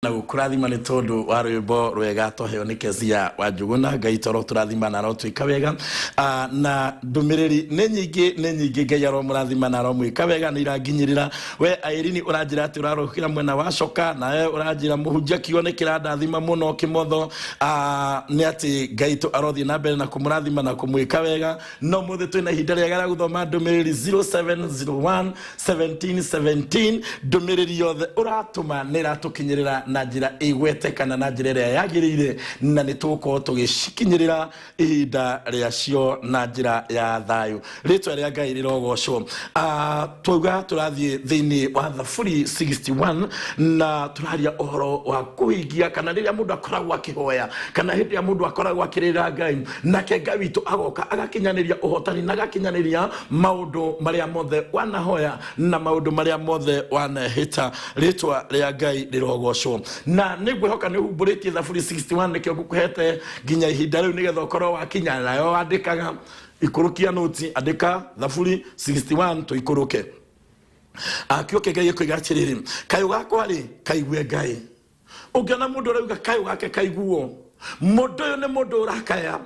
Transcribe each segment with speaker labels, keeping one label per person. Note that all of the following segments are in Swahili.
Speaker 1: na gukurathima ni tondu wa rwimbo rwega toheo ni Kezia wa Njuguna Ngai toro turathima na ro twika wega na ndumiriri ni nyingi Ngai aro murathima na ro mwika wega ni iranginyirira we Airini uranjira ati urarukira mwena wa coka na we uranjira muhunjia kione kiradathima muno kimotho ni ati Ngai to arothi na mbere na kumurathima na kumwika wega no muthe twina ihinda riega ria guthoma ndumiriri 0701 1717 ndumiriri yothe uratuma ni ratukinyirira na njira igwete kana na njira ria yagirire na nituko tugishikinyirira ihinda ria cio na njira ya thayu ritwa ria Ngai rirogocwo tuga turathie thiini wa Thaburi 61 na turaria ohoro wa kuhingia kana riria mundu akoragwo akihoya kana hindi ya mundu akoragwo akirira Ngai nake Ngai witu agoka agakinyaniria uhotani na agakinyaniria maundu maria mothe wanahoya na maundu maria mothe wanahita ritwa ria Ngai rirogocwo na nigwehoka ni humburitie Thaburi 61 nikyo ngukuhete nginya ihinda riu nigetha ukorwo wakinya nayo andikaga ikurukia noti andika Thaburi 61 to ikuruke akioke Ngai kwigachiriri kayu gakwa ri kaigwe Ngai ungena mundu rauga kayu gake kaiguo mundu yo ne mundu urakaya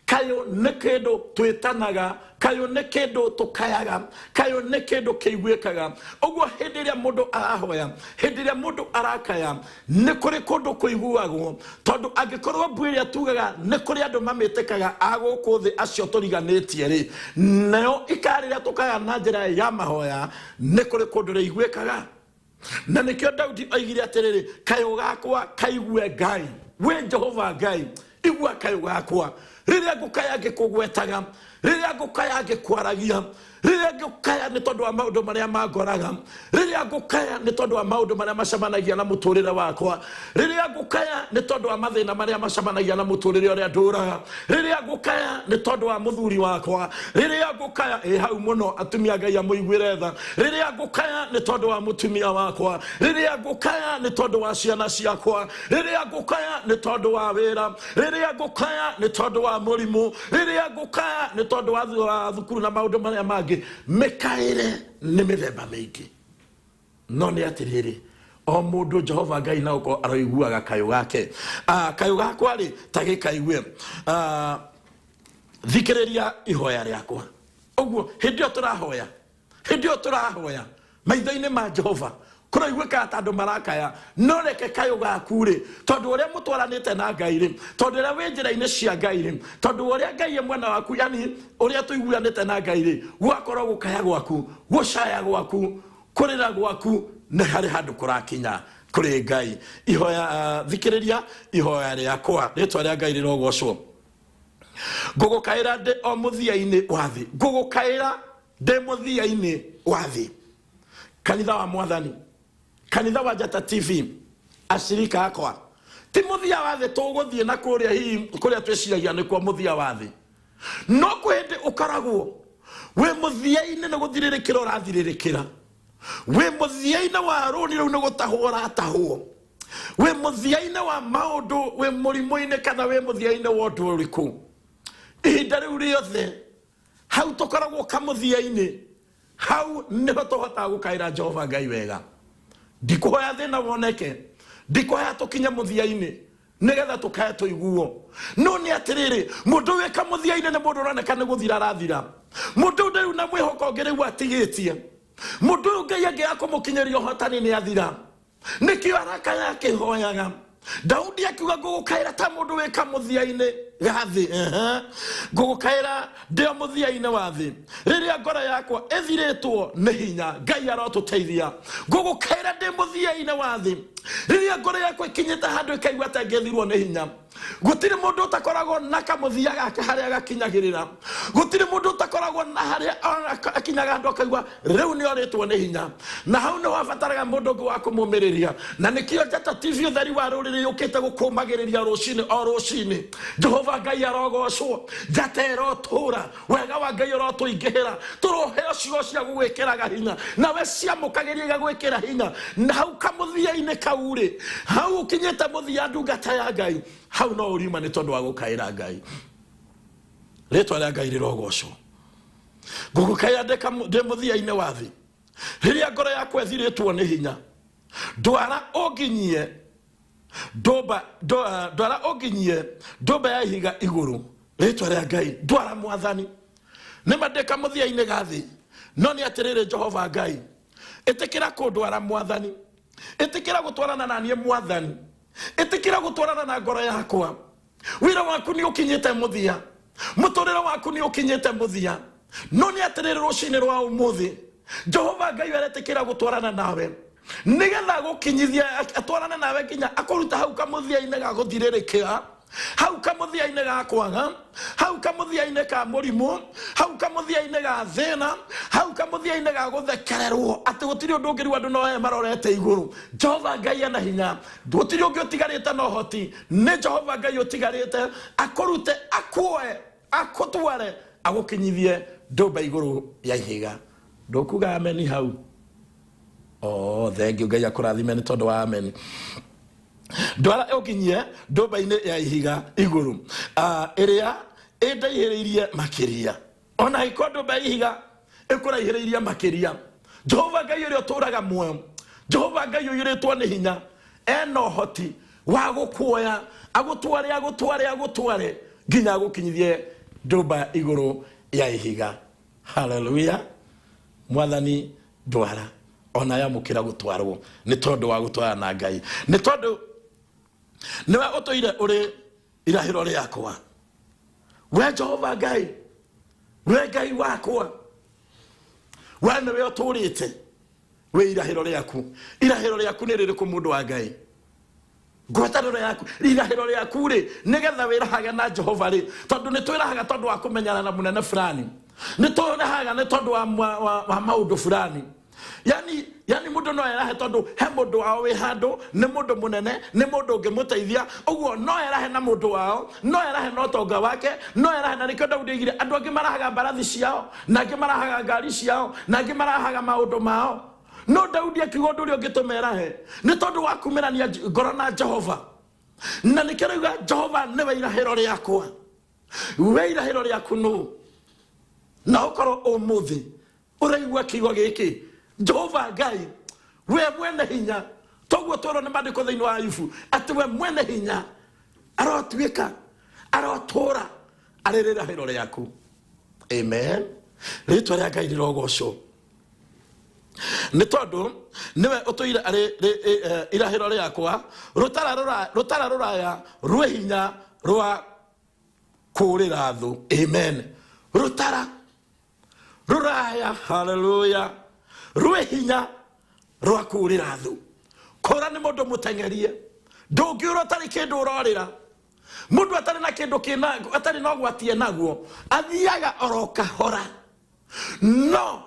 Speaker 1: kayo nekedo twetanaga kayo nekedo tukayaga kayo nekedo keigwekaga ogwo hendiria mundu arahoya hendiria mundu arakaya nekore kondo kuiguagwo tondu angikorwo bwiria tugaga nekore andu mametekaga aguku thi acio turiganitie ri nayo ikarira tukaya na njira ya mahoya nekore kondo reigwekaga na nikyo Daudi aigire atiriri kayo gakwa kaigwe Ngai we Jehova Ngai igwa kayo gakwa riria ngukaya ngikugwetaga riria ngukaya ngikwaragia riria ngukaya ni tondu wa maundu maria mangoraga riria ngukaya ni tondu wa maundu maria macamanagia na muturire wakwa riria ngukaya ni tondu wa mathina maria macamanagia na muturire uria nduraga riria ngukaya ni tondu wa muthuri wakwa riria ngukaya hau muno atumia Ngai amuigwire tha riria ngukaya ni tondu wa mutumia wakwa riria ngukaya ni tondu wa ciana ciakwa riria ngukaya ni tondu wa wira riria ngukaya ni tondu wa murimu riria ngukaya ni tondu wa thukuru na maundu maria mangi mekaire ni mithemba mingi no ni atiriri o mundu Jehova Ngai na uko aroiguaga kayu gake kayu gakwa ri tagikaigwe thikiriria ihoya riakwa ogwo hindio turahoya maitho-ini ma Jehova kuraiguika tandu marakaya no reke kayu gaku ri tondu uria mutwaranite na Ngai ri tondu uria wi njira-ini cia Ngai ri tondu uria Ngai ye mwena waku yani uria tuiguanite na Ngai ri gwakorwo gukaya gwaku gucaya gwaku kurira gwaku na hari handu kurakinya kuri Ngai ihoya thikiriria ihoya riakwa ritwa ria Ngai rirogocwo ngugukaira de o muthia-ini wathi ngugukaira de muthia-ini wathi kanitha wa Mwathani kanitha wa Njata TV ashirika akwa ti muthia wathi tuguthie na kuria kuria twiciragia ni kwa muthia wathi no kwende ukaragwo we muthia-ini ni guthiririkira urathiririkira we muthia-ini wa runi ru ni gutahwo uratahwo we muthia-ini wa maundu we murimu-ini kana we muthia-ini wa undu uriku ihinda riu riothe hau tukaragwo kamuthia-ini hau niho tuhota gukaira Jehova Ngai wega ndikuhoya thina woneke ndikuhoya tukinya muthia-ini nigetha tukaya tuiguo no ni atiriri mundu weka muthia-ini ni mundu uroneka ni guthira rathira mundu ndiu na mwihoko ngirigu atigitie mundu Ngai angiakumukinyiria uhotani ni athira nikio araka yake hoyaga Daudi akiuga ngugukaira ta mundu weka muthia-ini gathi ngugukaira ndio muthia-ini wathi riria ngoro yakwa ethiritwo ni hinya Ngai arotuteithia ngugukaira ndi muthia-ini wathi riria ngoro yakwa ikinyite handu ikaigua ta ngethirwo ni hinya gutiri mundu utakoragwo na kamuthia gake haria gakinyagirira gutiri mundu utakoragwo na haria akinyaga handu akaigua riu ni oritwo ni hinya na hau ni wabataraga mundu wa kumumiriria na nikio Njata TV utheri wa ruriri ukite gukumagiriria rucini o rucini Jehova Ngai arogocwo Njata irotura wega wa Ngai urotuingihira turoheo cio cia gugwikiraga hinya nawe ciamukagiria gagwikira hinya na hau kamuthia-ini kau ri hau ukinyite muthia ndungata ya Ngai hau no urima ni tondu wa gukaira Ngai ritwa ria Ngai rirogocwo ngugukaira de muthia-ini wathi riria ngoro yakwa ethiritwo ni hinya ndwara unginyie ndwara oginyie ndumba ya ihiga iguru ritwa ria Ngai ndwara mwathani nimandika muthia-ini gathi no ni atirire Jehova Ngai itikira kundwara mwathani itikira gutwarana na nie mwathani itikira gutwarana na ngoro yakwa wira waku ni ukinyite muthia muturira waku ni ukinyite muthia no ni atirire rucini rwa umuthi Jehova Ngai aretikira gutwarana nawe nigetha gukinyithia atwarana nawe kinya akuruta hau kamuthia-ini ga guthiririkia hau kamuthia-ini ga kwaga hau kamuthia-ini ka murimu hau kamuthia-ini ga thina hau kamuthia-ini ga guthekererwo ati gutiri undu ungi andu no marorete iguru Jehova Ngai ana hinya gutiri ungi utigarite no hoti ni Jehova Ngai utigarite akurute akuoe akutware agukinyithie ndumba iguru ya ihiga ndukuga ameni hau thank you Ngai akurathime ni tondu wa ameni ndwara oginyie ndumba-ini ya ihiga iguru iria indaihiriirie makiria ona iko ndumba ya ihiga ikuraihiriirie makiria Jehova Ngai uria uturaga muoyo Jehova Ngai uiritwo ni hinya eno hoti wa gukuoya agutware nginya gukinyithie ndumba iguru ya ihiga haleluya mwathani ndwara ona yamukira gutwarwo ni tondu wa gutwara na Ngai ni tondu niwe utoire uri irahiro riakwa we Jehova Ngai we Ngai wakwa we niwe uturite we irahiro riaku ni ririku mundu wa Ngai ngwataniro yaku irahiro riaku ri nigetha wirahaga na Jehova ri tondu ni twirahaga tondu wa kumenyana na munene fulani ni twirahaga ni tondu wa maundu fulani yani mundu no erahe tondu he mundu wao wi handu ni mundu munene ni mundu ungimuteithia uguo no erahe na mundu wao no erahe no tonga wake no erahe na nikyo Daudi igire andu angi marahaga mbarathi ciao na angi marahaga ngari ciao na angi marahaga maundu mao no Daudi akiuga undu uria ungitumerahe ni tondu wa kumirania ngoro na Jehova na nikirauga Jehova niwe irahiro riakwa we irahiro riaku no na ukoro umuthi uraigua kiugo giki Jehova Ngai we mwene hinya toguo tworo ni mandiko thiini wa Ayubu ati we mwene hinya arotwika arotura aririra hiro riaku amen ritwa ria Ngai rirogocwo ni tondu niwe utuire ari irahiro riakwa rutara ruraya rwe hinya rwa kurira thu amen rutara ruraya haleluya rwe hinya rwa kurira thu kora ni mundu mutengerie ndungiura tari kindu urorira mundu atari na kindu kinago atari no gwatie naguo athiaga oroka hora no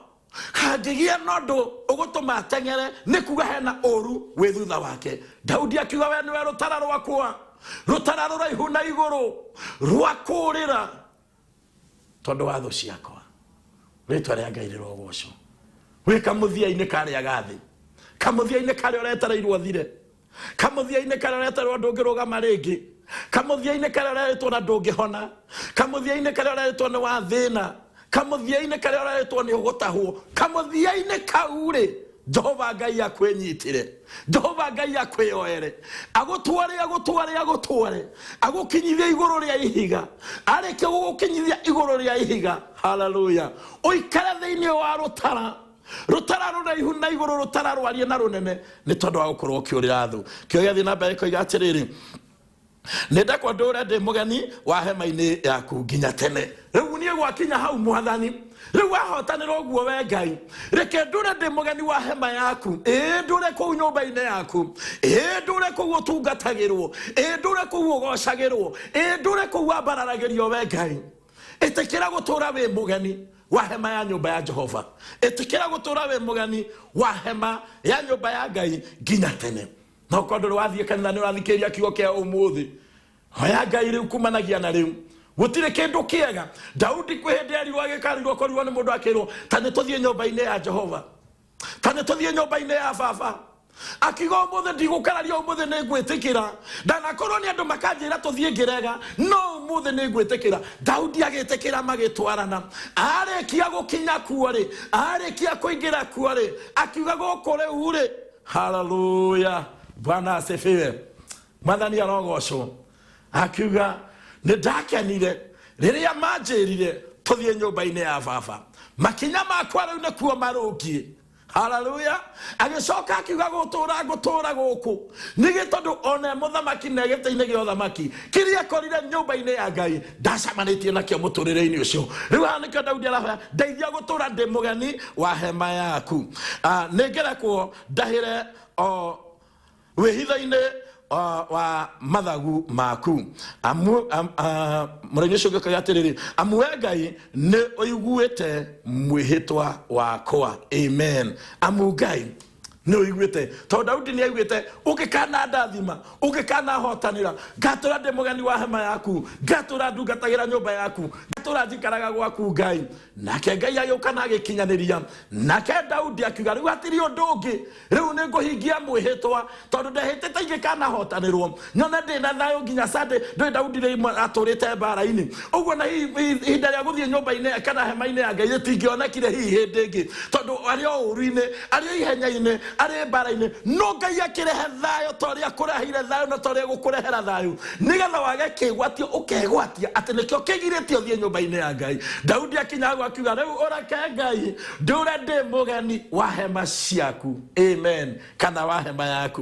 Speaker 1: hangigia nondu ugutuma atengere ni kuga hena oru wi thutha wake Daudi akiuga we niwe rutara rwakwa rutara ruraihu na iguru rwa kurira tondu wa thu ciakwa ritwa ria Ngai rirogocwo we kamuthia-ini karia gathi kamuthia-ini karia uretereirwo thire kamuthia-ini karia uretereirwo ndungirugama ringi kamuthia-ini karia ureretwo na ndungihona kamuthia-ini karia ureretwo ni wa thina kamuthia-ini karia ureretwo ni ugutahwo kamuthia-ini kau ri Jehova Ngai akwinyitire Jehova Ngai akwiyoere agutware agukinyithia iguru ria ihiga areke gukinyithia iguru ria ihiga haleluya uikare thiini wa rutara ruraihu na iguru rutara rwarie na runene ni tondu wa gukorwo ukiurira thu kio giathi na mbere koiga atiriri nenda kwa ndura ndi mugeni wa hema-ini yaku nginya tene riu nie gwakinya hau mwathani riu wahotanira uguo we Ngai reke ndure ndi mugeni wa hema yaku ndure kuu nyumba-ini yaku ndure kuu utungatagirwo ndure kuu ugocagirwo ndure kuu ambararagirio we Ngai itikira gutura wi mugeni wa hema ya nyumba ya Jehova itikira gutura we mugeni wa hema ya nyumba ya Ngai nginya tene no kondu wathie kanitha ni urathikiria kiugo kia umuthi hoya Ngai riu kumanagia na riu gutire kindu kiega Daudi kwihindi ari wagikarirwo korirwo ni mundu akirwo tani tuthie nyumba-ini ya Jehova tani tuthie nyumba-ini ya baba akigo umuthi ndigukararia umuthi ni ngwitikira ndanakorwo ni andu makanjira tuthie ngirega no umuthi ni ngwitikira Daudi agitikira magitwarana arekia gukinya kuo ri arekia kuingira kuo ri akiuga guku riu ri haleluya Bwana asifiwe Mwathani arogocwo akiuga nĩ ndakenire rĩrĩa manjĩrire tũthiĩ nyũmba-inĩ ya baba makinya makwa rĩu nĩkuo marũngiĩ. Hallelujah. Agĩcoka akiuga ngũtũũra gũkũ nĩ tondũ ona mũthamaki na gĩtĩ-inĩ gĩa ũthamaki kĩrĩa akorire nyũmba-inĩ ya Ngai ndacamanĩtie nakĩo mũtũrĩre-inĩ ũcio. Rĩu haha nĩkĩo Daudi arahoya ndeithia gũtũũra ndĩ mũgeni wa hema yaku. Nĩ ngerekwo ndahĩre wĩhitho-inĩ wa mathagu maku. Mũraini ũcio ũngĩokaga atĩrĩrĩ, amu we Ngai nĩ ũiguĩte mwĩhĩtwa wakwa. Amen. Amu Ngai nĩ ũiguĩte, tondũ Daudi nĩ aiguĩte ũngĩkana ndathima ũngĩkana hotanĩra ngatũũra ndĩ mũgeni wa hema yaku, ngatũũra ndungatagĩra nyũmba yaku, ngatũũra njikaraga gwaku Ngai. Nake Ngai agĩũka na agĩkinyanĩria, nake Daudi akiuga rĩu hatirĩ ũndũ ũngĩ, rĩu nĩ ngũhingia mwĩhĩtwa tondũ ndehĩtĩte ingĩkana hotanĩrwo nyone ndĩ na thayũ nginya Sunday. Ndũĩ Daudi atũrĩte mbara-inĩ, ũguo na ihinda rĩa gũthiĩ nyũmba-inĩ kana hema-inĩ ya Ngai rĩtingĩonekire hihi hĩndĩ ĩngĩ, tondũ arĩ o ũru-inĩ arĩ o ihenya-inĩ arĩ mbara-inĩ, no Ngai akĩrehe thayũ ta ũrĩa akũrehire thayũ na ta ũrĩa gũkũrehera thayũ, nĩgetha wage kĩgwatio ũkegwatia atĩ nĩkĩo kĩgirĩtie ũthiĩ nyũmba-inĩ ya Ngai. Daudi akinya akiuga rĩu ũreke Ngai ndũũre ndĩ mũgeni wa hema ciaku. Amen. Kana wa hema yaku.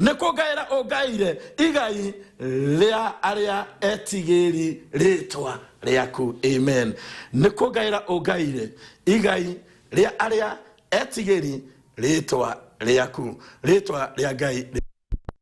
Speaker 1: Nĩ kũngaĩra ũngaĩire igai rĩa arĩa etigĩri rĩtwa rĩaku. Amen. Nĩ kũngaĩra ũngaĩire igai rĩa arĩa etigĩri rĩtwa rĩaku. Rĩtwa rĩa Ngai